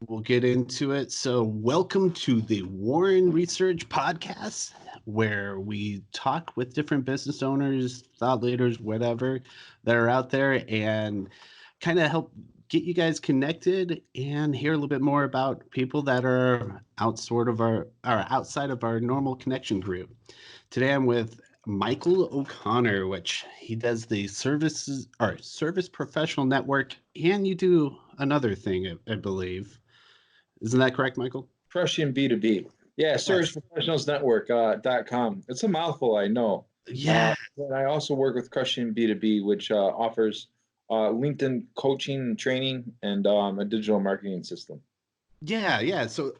We'll get into it. So, welcome to the Warren Research Podcast, where we talk with different business owners, thought leaders, whatever that are out there, and kind of help get you guys connected and hear a little bit more about people that are outside of our normal connection group. Today, I'm with Michael O'Connor, which he does the service professional network, and you do another thing, I believe. Isn't that correct, Michael? Crushing B2B. Yeah, Yes. serviceprofessionalsnetwork.com. It's a mouthful, I know. Yeah. But I also work with Crushing B2B, which offers LinkedIn coaching and training and a digital marketing system. Yeah. So,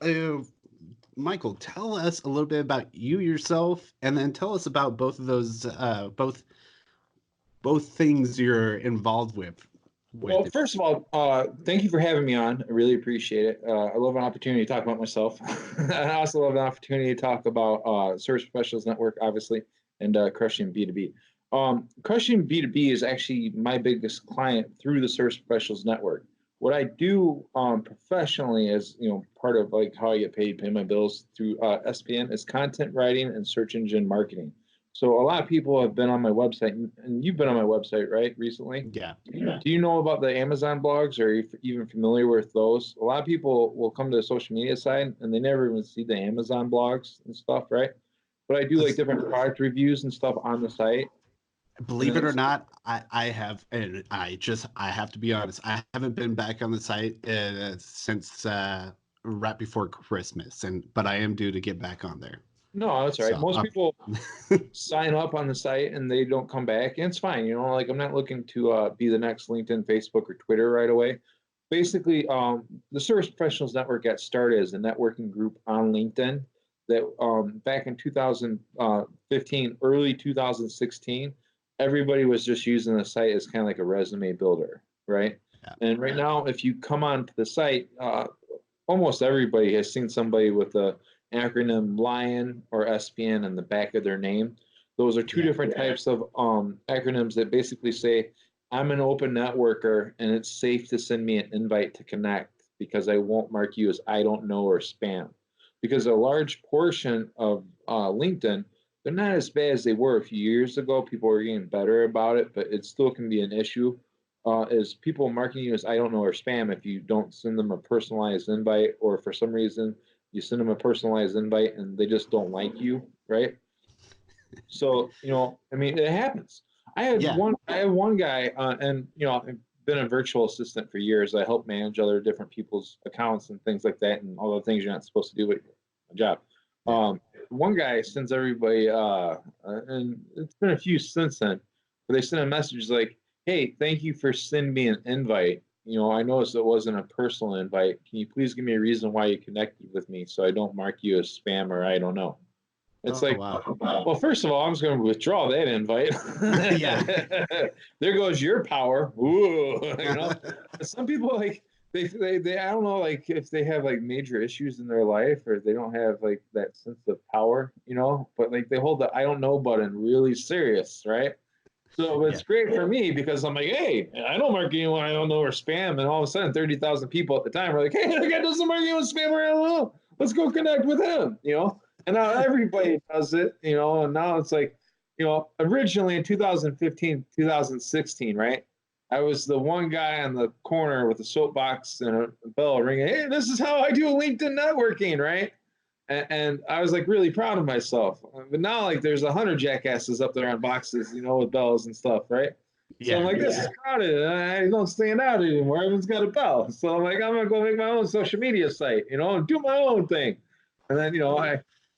Michael, tell us a little bit about you yourself, and then tell us about both of those, both things you're involved with. Well, first of all, thank you for having me on. I really appreciate it. I love an opportunity to talk about myself. I also love an opportunity to talk about Service Professionals Network, obviously, and Crushing B2B. Crushing B2B is actually my biggest client through the Service Professionals Network. What I do professionally is, part of like how I get paid, pay my bills through SPN is content writing and search engine marketing. So a lot of people have been on my website, and you've been on my website, right, recently? Yeah. Do you know about the Amazon blogs? Or are you even familiar with those? A lot of people will come to the social media side and they never even see the Amazon blogs and stuff, right? But I do like different product reviews and stuff on the site. And Believe then it or it's, not, I have, and I have to be honest, I haven't been back on the site since right before Christmas, but I am due to get back on there. no, that's all right. So, Most people sign up on the site and they don't come back, and it's fine. Like I'm not looking to be the next LinkedIn, Facebook, or Twitter right away. Basically, the Service Professionals Network got started as a networking group on LinkedIn that back in 2015, early 2016, everybody was just using the site as kind of like a resume builder, right? yeah. And right now, if you come onto the site, almost everybody has seen somebody with a acronym LION or SPN in the back of their name. Those are two Yeah. different types of acronyms that basically say, I'm an open networker and it's safe to send me an invite to connect because I won't mark you as I don't know or spam. Because a large portion of LinkedIn, they're not as bad as they were a few years ago. People are getting better about it, but it still can be an issue. Is people marking you as I don't know or spam if you don't send them a personalized invite, or for some reason you send them a personalized invite and they just don't like you, right? So, I mean, it happens. Yeah. I have one guy, and I've been a virtual assistant for years. I help manage other different people's accounts and things like that, and all the things you're not supposed to do with your job. Yeah. One guy sends everybody, and it's been a few since then, but they send a message like, "Hey, thank you for sending me an invite. I noticed it wasn't a personal invite. Can you please give me a reason why you connected with me so I don't mark you as spam or I don't know?" It's Oh like, wow. well, first of all, I'm just going to withdraw that invite. Yeah. There goes your power. Ooh, some people like they I don't know, like if they have like major issues in their life or they don't have like that sense of power, but like they hold the I don't know button really serious, right? So Yeah. it's great for me because I'm like, hey, I don't mark anyone I don't know or spam, and all of a sudden 30,000 people at the time are like, hey, the guy doesn't mark anyone spam or I don't know. Let's go connect with him. And now everybody does it. And now it's like, originally in 2015, 2016, right? I was the one guy on the corner with a soapbox and a bell ringing. Hey, this is how I do LinkedIn networking, right? And I was like really proud of myself. But now like there's 100 jackasses up there on boxes, with bells and stuff, right? So I'm Yeah. like, this is crowded. I don't stand out anymore. Everyone's got a bell. So I'm like, I'm gonna go make my own social media site, and do my own thing. And then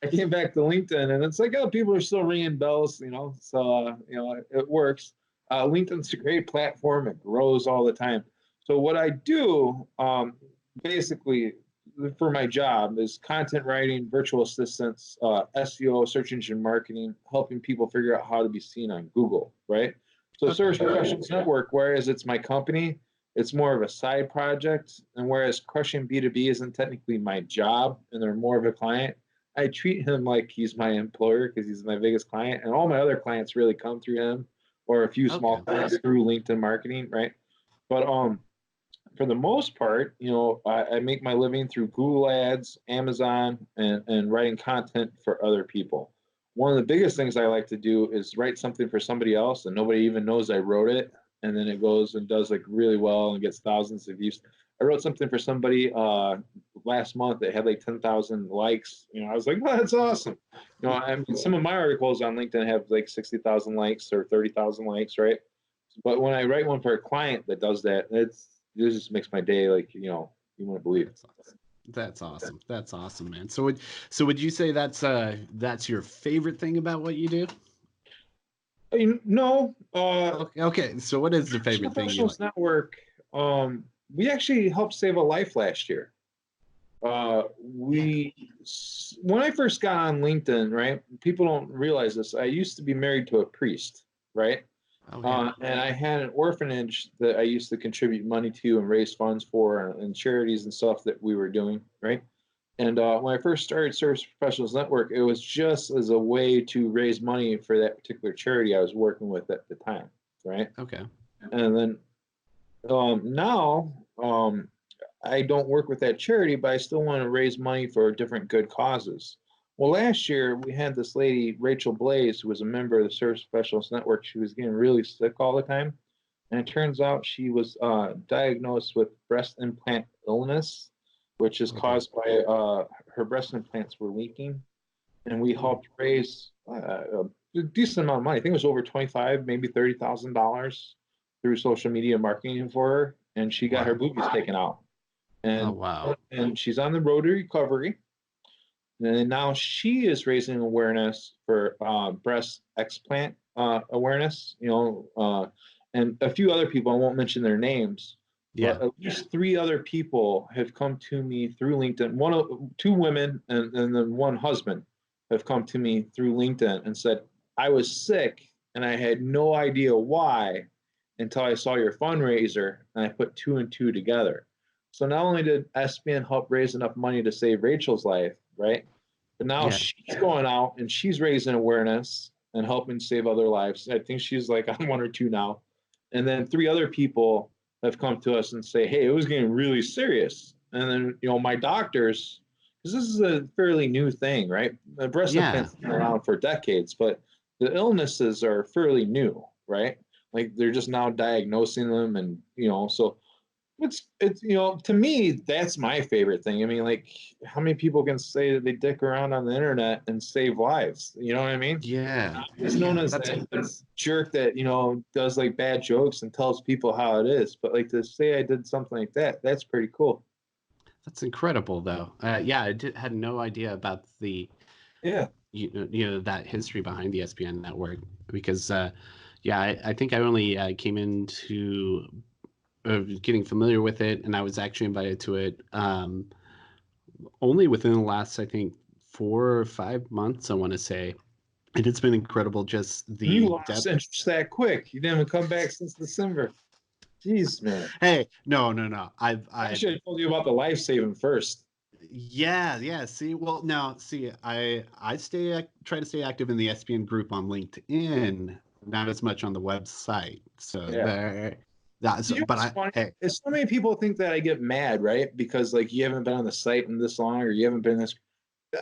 I came back to LinkedIn, and it's like, oh, people are still ringing bells. So it works. LinkedIn's a great platform. It grows all the time. So what I do, basically, for my job is content writing, virtual assistants, SEO, search engine marketing, helping people figure out how to be seen on Google, right? So Okay. Service Professionals Network, whereas it's my company, it's more of a side project. And whereas Crushing B2B isn't technically my job and they're more of a client, I treat him like he's my employer because he's my biggest client. And all my other clients really come through him or a few small Okay. clients through LinkedIn marketing, right? But for the most part, I make my living through Google Ads, Amazon, and writing content for other people. One of the biggest things I like to do is write something for somebody else and nobody even knows I wrote it. And then it goes and does like really well and gets thousands of views. I wrote something for somebody last month that had like 10,000 likes. I was like, oh, that's awesome. I mean, some of my articles on LinkedIn have like 60,000 likes or 30,000 likes, right? But when I write one for a client that does that, it just makes my day. Like, you wouldn't believe. That's awesome. That's awesome. That's awesome, man. So would you say that's your favorite thing about what you do? No. Okay. So what is the favorite thing you Professionals like? Network. We actually helped save a life last year. Yeah. We When I first got on LinkedIn, right? People don't realize this. I used to be married to a priest, right? Okay. And I had an orphanage that I used to contribute money to and raise funds for, and charities and stuff that we were doing, right? And when I first started Service Professionals Network, it was just as a way to raise money for that particular charity I was working with at the time, right? Okay. And then now I don't work with that charity, but I still want to raise money for different good causes. Well, last year we had this lady, Rachel Blaze, who was a member of the Service Professionals Network. She was getting really sick all the time. And it turns out she was diagnosed with breast implant illness, which is Okay. caused by her breast implants were leaking. And we Hmm. helped raise a decent amount of money. I think it was over 25, maybe $30,000 through social media marketing for her. And she got her Wow. boobies taken out, Oh and wow. she's on the road to recovery. And now she is raising awareness for breast explant awareness. And a few other people. I won't mention their names, Yeah. but at least three other people have come to me through LinkedIn. Two women, and then one husband have come to me through LinkedIn and said, "I was sick and I had no idea why until I saw your fundraiser and I put two and two together." So not only did SPN help raise enough money to save Rachel's life, right? But now Yeah. she's going out and she's raising awareness and helping save other lives. I think she's like on one or two now. And then three other people have come to us and say, hey, it was getting really serious. And then, my doctors, because this is a fairly new thing, right? The breast Yeah. implants have been around for decades, but the illnesses are fairly new, right? Like they're just now diagnosing them. And, so it's to me that's my favorite thing. I mean, like, how many people can say that they dick around on the internet and save lives? You know what I mean? Yeah. It's known Yeah. as that jerk that does like bad jokes and tells people how it is. But like to say I did something like that, that's pretty cool. That's incredible, though. Yeah, had no idea about Yeah. that history behind the SPN network because, yeah, I think I only came into getting familiar with it, and I was actually invited to it only within the last, I think, 4 or 5 months, I want to say. And it's been incredible, just You the lost depth. interest that quick. You didn't even come back since December. Jeez, man. Hey, no, no, no. I should have told you about the life saving first. Yeah, yeah. See, well, now, see, try to stay active in the SPN group on LinkedIn, not as much on the website. So Yeah. but What's I, funny hey, is so many people think that I get mad, right? Because like you haven't been on the site in this long, or you haven't been this.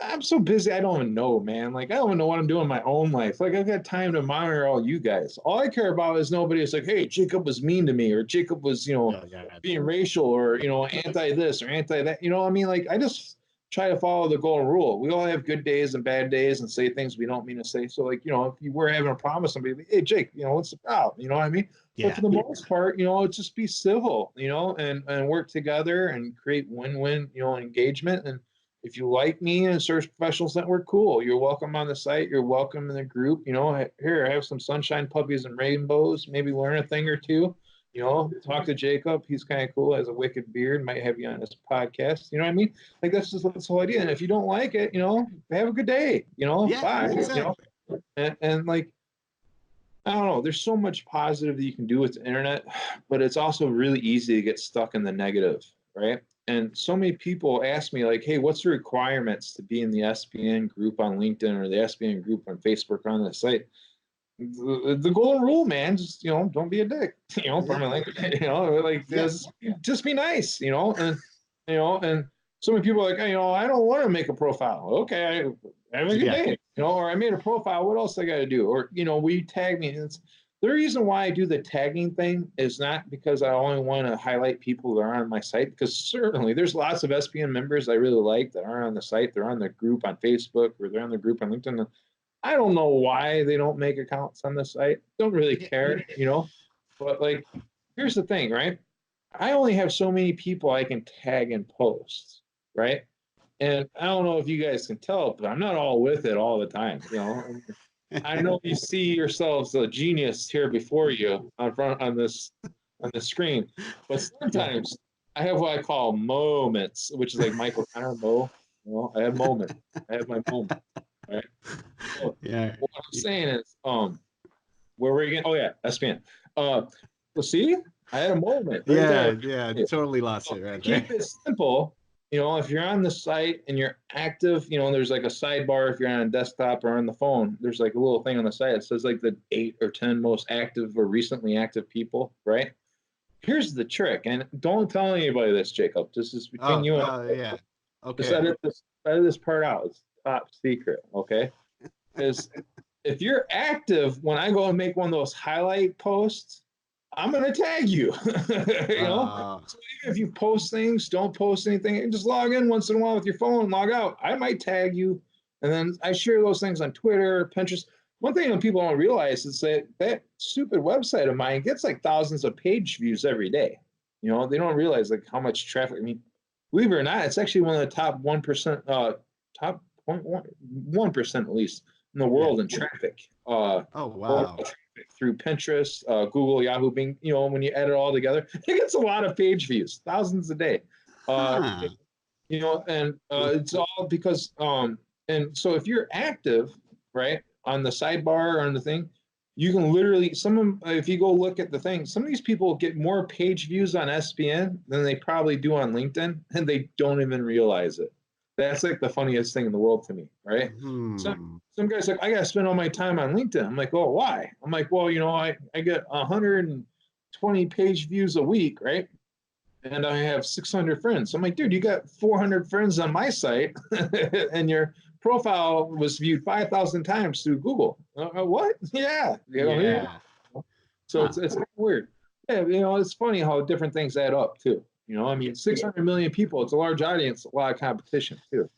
I'm so busy, I don't even know, man. Like I don't even know what I'm doing in my own life. Like I've got time to monitor all you guys. All I care about is nobody is like, hey, Jacob was mean to me, or Jacob was, yeah, yeah, being racial, or anti this or anti that. I mean, like I just try to follow the golden rule. We all have good days and bad days and say things we don't mean to say. So like, if you were having a problem with somebody, like, hey Jake, what's the problem? You know what I mean? But for yeah, the most part, just be civil, and work together and create win-win, engagement. And if you like me and Search Professionals Network, cool. You're welcome on the site. You're welcome in the group. Here, I have some sunshine puppies and rainbows. Maybe learn a thing or two. Talk to Jacob. He's kind of cool. Has a wicked beard. Might have you on his podcast. You know what I mean? Like that's the whole idea. And if you don't like it, have a good day. yeah, Bye. exactly. And like I don't know. There's so much positive that you can do with the internet, but it's also really easy to get stuck in the negative, right? And so many people ask me, like, hey, what's the requirements to be in the SPN group on LinkedIn or the SPN group on Facebook or on the site? the golden rule, man. Just don't be a dick. Yeah. Pardon my language. Like Yeah. just be nice. And so many people are like, I don't want to make a profile. Okay, have a good Yeah. day. Or I made a profile. What else I got to do? Or will you tag me? It's the reason why I do the tagging thing is not because I only want to highlight people that are on my site, because certainly there's lots of SPN members I really like that aren't on the site. They're on the group on Facebook, or they're on the group on LinkedIn. I don't know why they don't make accounts on the site. Don't really Yeah. care. But like, here's the thing, right? I only have so many people I can tag and post, right? And I don't know if you guys can tell, but I'm not all with it all the time. I know you see yourselves a genius here before you on the screen, but Yeah. sometimes I have what I call moments, which is like Michael Connor Mo. I have moments. I have my moment, right? So Yeah. what I'm saying is, where were you again? Oh yeah, SPN. Well, see, I had a moment right Yeah. there. Yeah. Totally lost So it to right there. keep it simple, if you're on the site and you're active, there's like a sidebar if you're on a desktop or on the phone. There's like a little thing on the site that says like the 8 or 10 most active or recently active people, right? Here's the trick, and don't tell anybody this, Jacob. This is between Oh, you and oh, I. yeah. Just Okay. edit this part out. It's top secret, okay? Is if you're active when I go and make one of those highlight posts, I'm gonna tag you. you know. Uh, So even if you post things, don't post anything, just log in once in a while with your phone, log out. I might tag you, and then I share those things on Twitter, Pinterest. One thing that people don't realize is that stupid website of mine gets like thousands of page views every day. They don't realize like how much traffic. I mean, believe it or not, it's actually one of the top 1%, top 0.1% at least in the yeah. world in traffic. Oh, World wow. traffic through Pinterest, Google, Yahoo, Bing. When you add it all together, it gets a lot of page views, thousands a day. Uh, Huh. and it's all because and so if you're active, right, on the sidebar or on the thing, you can literally if you go look at the thing, some of these people get more page views on SPN than they probably do on LinkedIn, and they don't even realize it. That's like the funniest thing in the world to me, right? Some Hmm. some guys like, I gotta spend all my time on LinkedIn. I'm like, oh, why? I'm like, well, I get 120 page views a week, right? And I have 600 friends. I'm like, dude, you got 400 friends on my site, and your profile was viewed 5,000 times through Google. What? Yeah. Here you Yeah. go. So Huh. it's weird. Yeah, it's funny how different things add up too. I Yeah. mean, 600 million people, it's a large audience, a lot of competition too.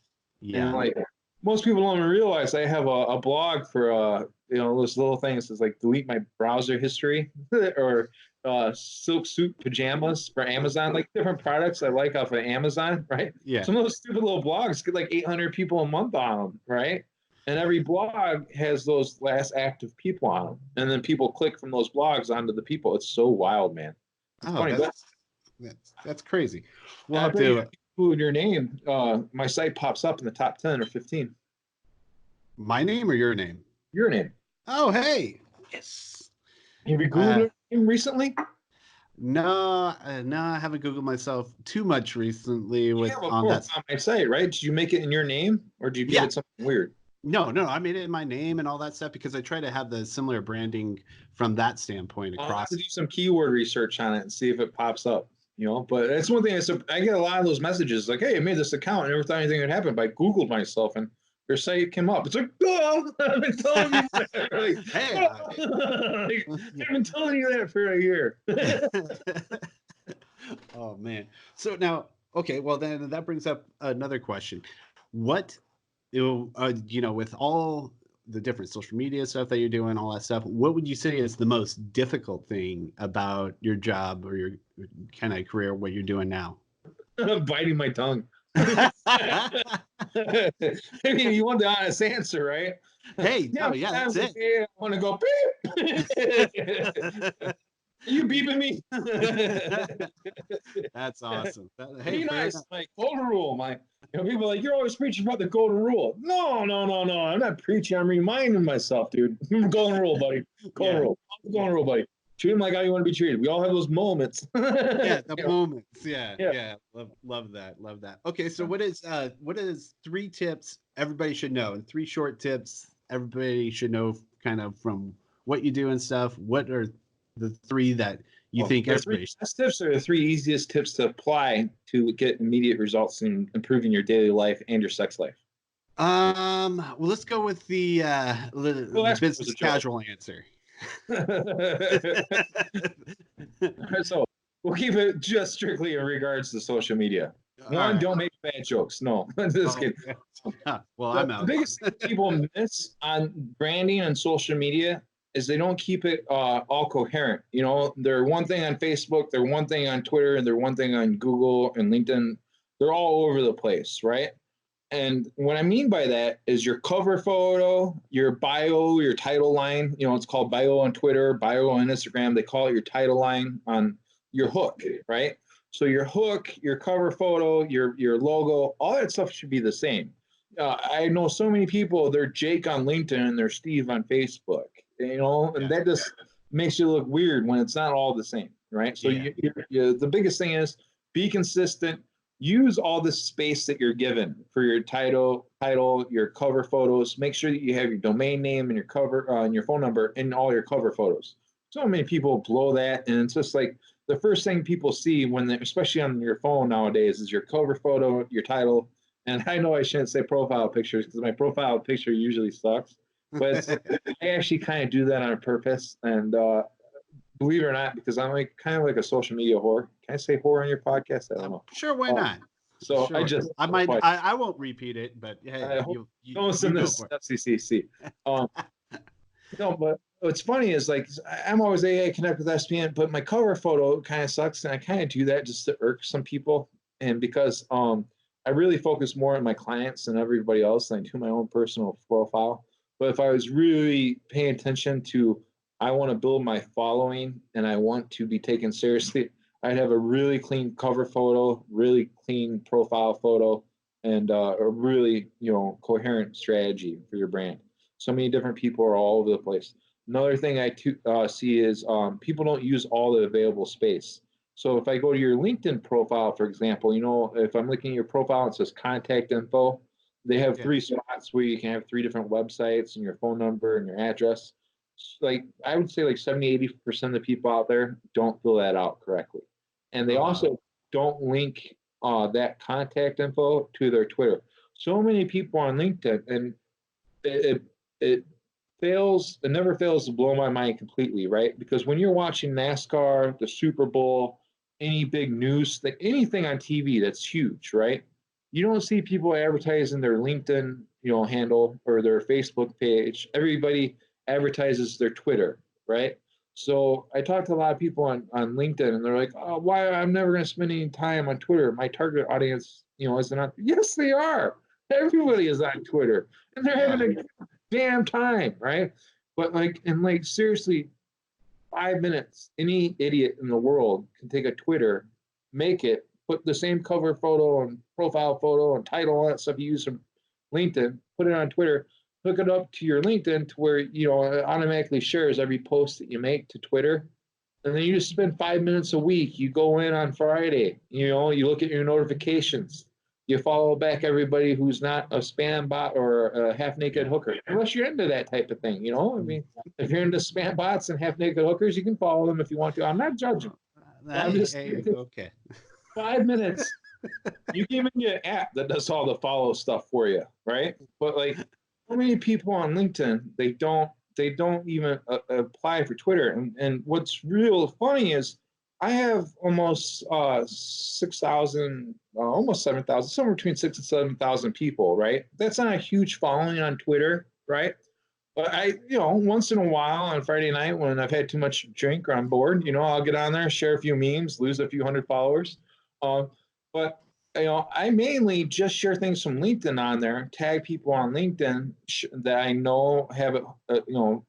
And Yeah. like most people don't even realize I have a blog for those little things. It's like delete my browser history or silk suit pajamas for Amazon, like different products I like off of Amazon, right? Yeah. Some of those stupid little blogs get like 800 people a month on them, right? And every blog has those last active people on them, and then people click from those blogs onto the people. It's so wild, man. It's Oh, funny, but that's crazy. We'll I have bet you to include your name, my site pops up in the top 10 or 15. my name or your name? Your name. Oh, hey. Yes. Have you Uh, Googled him recently? no, no, I haven't Googled myself too much recently You with have a on that. profile on my site, right? Did you make it in your name or did you give Yeah. it something weird? No, no, I made it in my name and all that stuff because I try to have the similar branding from that standpoint I'll have to across. do some keyword research on it and see if it pops up. But that's one thing. I get a lot of those messages like, "Hey, I made this account. I never thought anything would happen." But I Googled myself and your site came up. It's like, oh, I've been telling you that. Like, Hey, oh, like, yeah. I've been telling you that for a year. Oh man. So now, okay, well then that brings up another question. What with all the different social media stuff that you're doing, all that stuff, what would you say is the most difficult thing about your job or your kind of career, what you're doing now? Biting my tongue. I mean, you want the honest answer, right? Hey, Yeah, no, yeah, that's sometimes like, it. yeah, I want to go beep. Are you beeping me? That's awesome. Hey, Be fair nice, enough. like golden rule. People are like, you're always preaching about the golden rule. No, no, no, no. I'm not preaching. I'm reminding myself, dude. Golden rule, buddy. Golden Yeah, rule. yeah, Golden rule, buddy. Treat him like how you want to be treated. We all have those moments. yeah. The moments. Yeah, Yeah. yeah. Love that. Love that. Okay, so what is 3 tips everybody should know, and 3 short tips everybody should know, kind of from what you do and stuff, what are the three that you think The three everybody should? best tips are the three easiest tips to apply to get immediate results in improving your daily life and your sex life. Well, let's go with The the last one was business a joke. casual answer. So we'll keep it just strictly in regards to social media. All One, right. don't make bad jokes. No, just Oh, kidding. well, I'm The out. biggest thing people miss on branding on social media is they don't keep it all coherent. You know, they're one thing on Facebook, they're one thing on Twitter, and they're one thing on Google and LinkedIn. They're all over the place, right? And what I mean by that is your cover photo, your bio, your title line. You know, it's called bio on Twitter, bio on Instagram. They call it your title line on your hook, right? So your hook, your cover photo, your logo, all that stuff should be the same. I know so many people. They're Jake on LinkedIn and they're Steve on Facebook. You know, and Yeah. that just makes you look weird when it's not all the same, right? So Yeah. the biggest thing is be consistent, use all the space that you're given for your title, your cover photos. Make sure that you have your domain name and your cover and your phone number in all your cover photos. So many people blow that, and it's just like the first thing people see when, especially on your phone nowadays, is your cover photo, your title. And I know I shouldn't say profile pictures because my profile picture usually sucks, but it's like, I actually kind of do that on purpose. And believe it or not, because I'm like kind of like a social media whore. Can I say whore on your podcast? I don't know. Sure, why Uh, not? so I Sure. just I might I won't repeat it, but hey, I hope don't you send go this for FCCC. Um, no, but what's funny is like I'm always AA connect with SPN, but my cover photo kind of sucks, and I kind of do that just to irk some people, and because I really focus more on my clients than everybody else, and I do my own personal profile. But if I was really paying attention to, I want to build my following and I want to be taken seriously, I'd have a really clean cover photo, really clean profile photo, and a really coherent strategy for your brand. So many different people are all over the place. Another thing I see is people don't use all the available space. So if I go to your LinkedIn profile, for example, if I'm looking at your profile, it says contact info. They have yeah. three spots where you can have three different websites and your phone number and your address. Like I would say like 70, 80% of the people out there don't fill that out correctly. And they Oh wow. also don't link that contact info to their Twitter. So many people on LinkedIn, and it, it it never fails to blow my mind completely, right? Because when you're watching NASCAR, the Super Bowl, any big news thing, anything on TV that's huge, right? You don't see people advertising their LinkedIn, handle or their Facebook page. Everybody advertises their Twitter, right? So I talk to a lot of people on LinkedIn, and they're like, "Oh, why? I'm never going to spend any time on Twitter. My target audience, isn't on." Yes, they are. Everybody is on Twitter, and they're Yeah. having a damn time, right? But like seriously, 5 minutes, any idiot in the world can take a Twitter, make it, put the same cover photo and profile photo and title, all that stuff you use from LinkedIn, put it on Twitter, hook it up to your LinkedIn to where it automatically shares every post that you make to Twitter. And then you just spend 5 minutes a week. You go in on Friday, you look at your notifications. You follow back everybody who's not a spam bot or a half naked Yeah. hooker, unless you're into that type of thing. I mean, if you're into spam bots and half naked hookers, you can follow them if you want to. I'm not judging. I'm Hey, just hey, okay. 5 minutes. You can even get an app that does all the follow stuff for you, right? But like, so many people on LinkedIn, they don't even apply for Twitter. And what's real funny is I have almost 6,000, almost 7,000, somewhere between 6 and 7,000 people, right? That's not a huge following on Twitter, right? But once in a while on Friday night when I've had too much drink or I'm bored, I'll get on there, share a few memes, lose a few hundred followers. Um, but I mainly just share things from LinkedIn on there, tag people on LinkedIn that I know have it,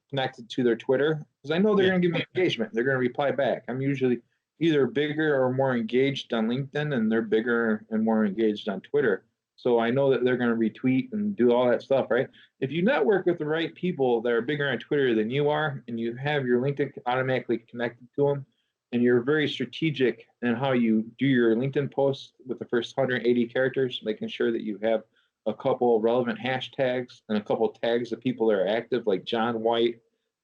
connected to their Twitter because I know they're Yeah. going to give me engagement. They're going to reply back. I'm usually either bigger or more engaged on LinkedIn, and they're bigger and more engaged on Twitter. So I know that they're going to retweet and do all that stuff, right? If you network with the right people that are bigger on Twitter than you are, and you have your LinkedIn automatically connected to them, and you're very strategic in how you do your LinkedIn posts with the first 180 characters, making sure that you have a couple relevant hashtags and a couple tags of people that are active, like John White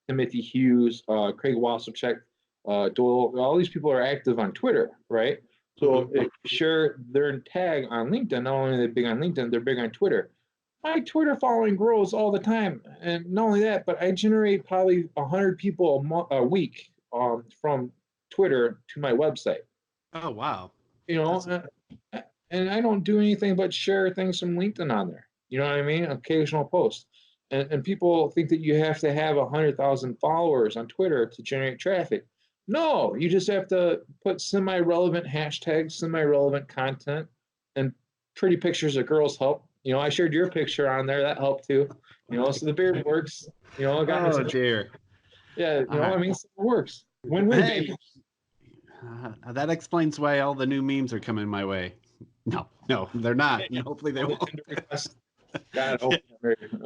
Timothy Hughes, Craig Wassercheck, Doyle. All these people are active on Twitter, right? So share their tag on LinkedIn. Not only are they big on LinkedIn, they're big on Twitter. My Twitter following grows all the time, and not only that, but I generate probably 100 people a week from Twitter to my website. Oh, wow. You know, and I don't do anything but share things from LinkedIn on there. You know what I mean? Occasional posts. And people think that you have to have 100,000 followers on Twitter to generate traffic. No, you just have to put semi-relevant hashtags, semi-relevant content, and pretty pictures of girls help. You know, I shared your picture on there. That helped too. You know, so the beard works. You know, Oh, dear. yeah, you All know, right. I mean, it works. Win-win, Hey, baby. that explains why all the new memes are coming my way. No, they're not. And hopefully they All the won't. Tinder requests. God, oh,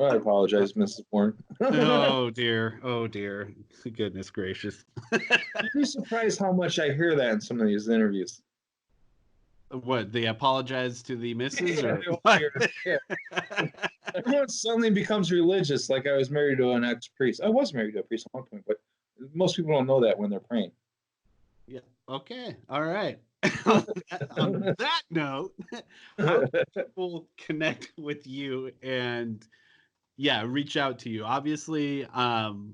I apologize, Mrs. Warren. Oh dear. Oh dear. Goodness gracious. You'd be surprised how much I hear that in some of these interviews. What, they apologize to the missus Yeah, or what? yeah. Everyone suddenly becomes religious, like I was married to an ex-priest. I was married to a priest at one point, but most people don't know that when they're praying. Yeah. Okay. All right. On that note, how can people connect with you and reach out to you? Obviously, on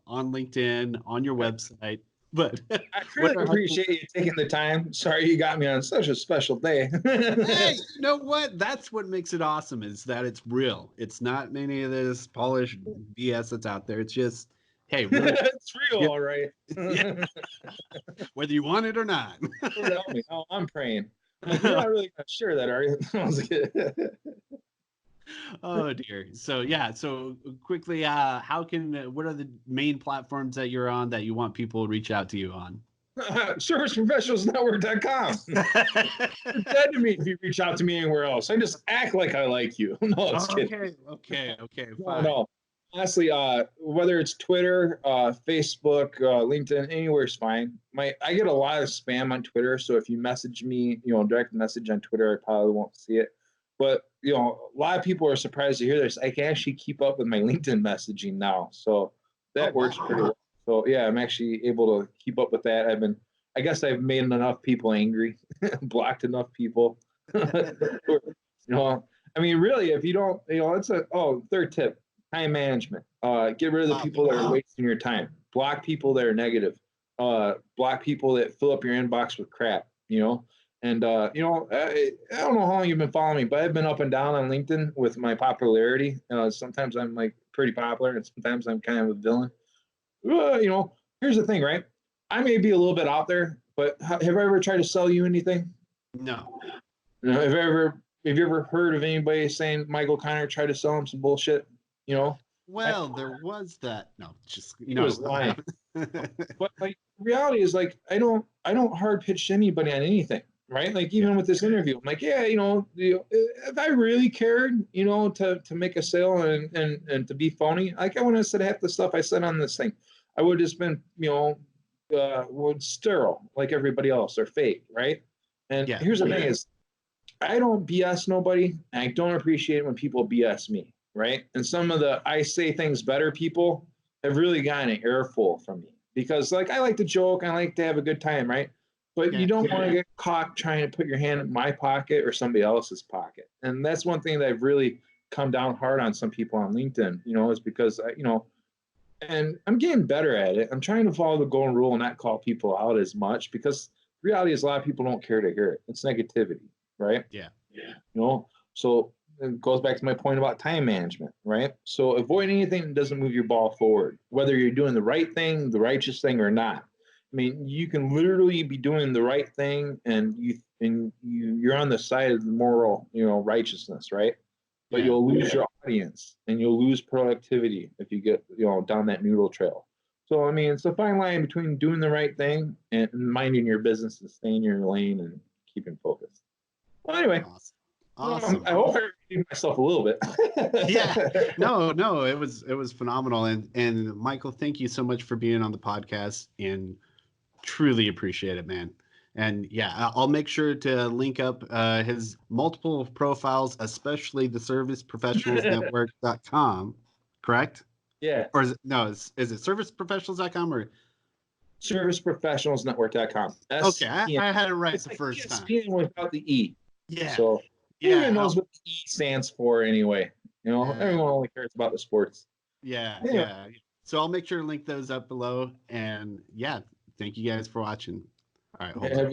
LinkedIn, on your website, but I what really are appreciate you taking the time. Sorry you got me on such a special day. Hey, you know what? That's what makes it awesome is that it's real. It's not any of this polished BS that's out there. It's just, hey, we're It's real, yeah, all right. yeah, whether you want it or not. Lord help me. Oh, I'm praying. Like, you're not really gonna share that, are you? I was like, Oh dear. So quickly, what are the main platforms that you're on that you want people to reach out to you on? serviceprofessionalsnetwork.com. You're dead to me if you reach out to me anywhere else. I just act like I like you. No, it's kidding. Okay, No, fine. no. Honestly, whether it's Twitter, Facebook, LinkedIn, anywhere is fine. I get a lot of spam on Twitter, so if you message me, direct message on Twitter, I probably won't see it. But a lot of people are surprised to hear this. I can actually keep up with my LinkedIn messaging now, so Oh that works pretty wow. well. So yeah, I'm actually able to keep up with that. I guess I've made enough people angry, blocked enough people. I mean, really, if you don't, it's third tip, time management. Get rid of the people that are wasting your time. Block people that are negative. Block people that fill up your inbox with crap. And I don't know how long you've been following me, but I've been up and down on LinkedIn with my popularity. Sometimes I'm like pretty popular, and sometimes I'm kind of a villain. Here's the thing, right? I may be a little bit out there, but have I ever tried to sell you anything? No. Have you ever heard of anybody saying Michael Connor tried to sell him some bullshit? You know, I, Well, there was that. No, just he was I lying. haven't. But like reality is like I don't hard pitch anybody on anything, right? Like even with this interview, I'm like, yeah, if I really cared, to make a sale and to be phony, like I wouldn't have said half the stuff I said on this thing. I would have just been, sterile like everybody else or fake, right? And Yeah. here's the thing is I don't BS nobody, and I don't appreciate it when people BS me, right? And some of the I say things better people have really gotten an earful from me because, like, I like to joke, I like to have a good time, right? But you Yeah. don't want to get caught trying to put your hand in my pocket or somebody else's pocket, and that's one thing that I've really come down hard on some people on LinkedIn. Is because and I'm getting better at it. I'm trying to follow the golden rule and not call people out as much because the reality is a lot of people don't care to hear it. It's negativity, right? Yeah. So it goes back to my point about time management, right? So avoid anything that doesn't move your ball forward, whether you're doing the right thing, the righteous thing, or not. I mean, you can literally be doing the right thing, and you're on the side of the moral, righteousness, right? But Yeah. you'll lose your audience and you'll lose productivity if you get down that noodle trail. So I mean, it's a fine line between doing the right thing and minding your business and staying in your lane and keeping focused. Well, anyway, Awesome. Awesome. I hope I redeemed myself a little bit. Yeah. No, it was phenomenal. And Michael, thank you so much for being on the podcast and truly appreciate it, man. And yeah, I'll make sure to link up his multiple profiles, especially the serviceprofessionalsnetwork.com. Correct? Yeah. Or is it serviceprofessionals.com or Serviceprofessionalsnetwork.com. okay, SPN. I had it right It's the like first time. ESPN without the E. Yeah. So Yeah. everyone knows what the E stands for anyway. Yeah. Everyone only cares about the sports. Yeah. Anyway, Yeah. So I'll make sure to link those up below. And yeah, thank you guys for watching. All right, hold have on.